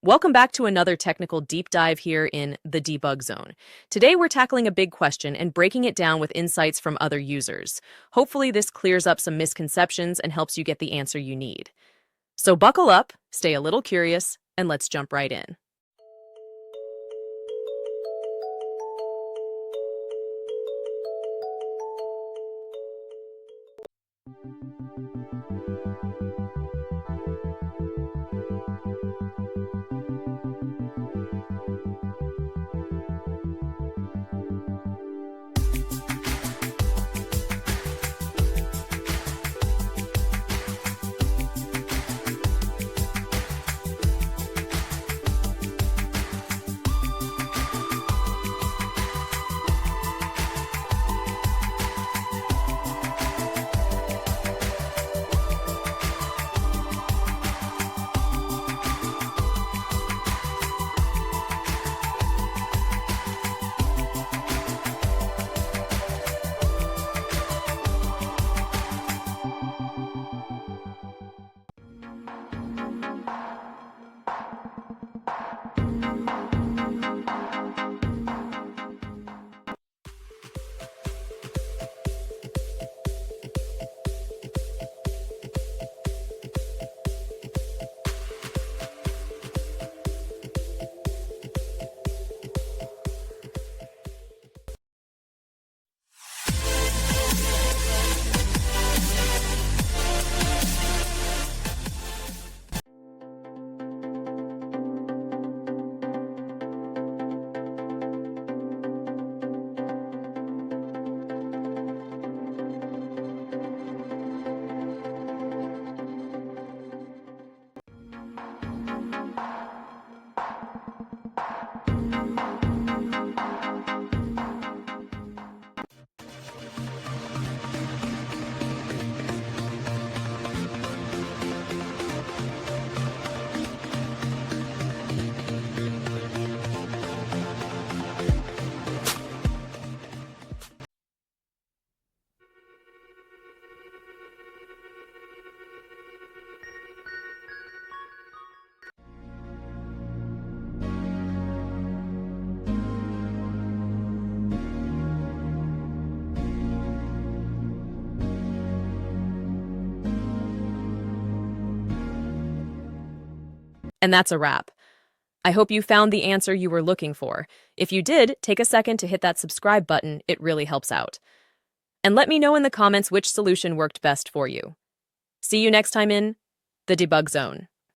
Welcome back to another technical deep dive here in the debug zone. Today we're tackling a big question and breaking it down with insights from other users. Hopefully this clears up some misconceptions and helps you get the answer you need. So buckle up, stay a little curious, and let's jump right in. And that's a wrap. I hope you found the answer you were looking for. If you did, take a second to hit that subscribe button. It really helps out. And let me know in the comments which solution worked best for you. See you next time in the debug zone.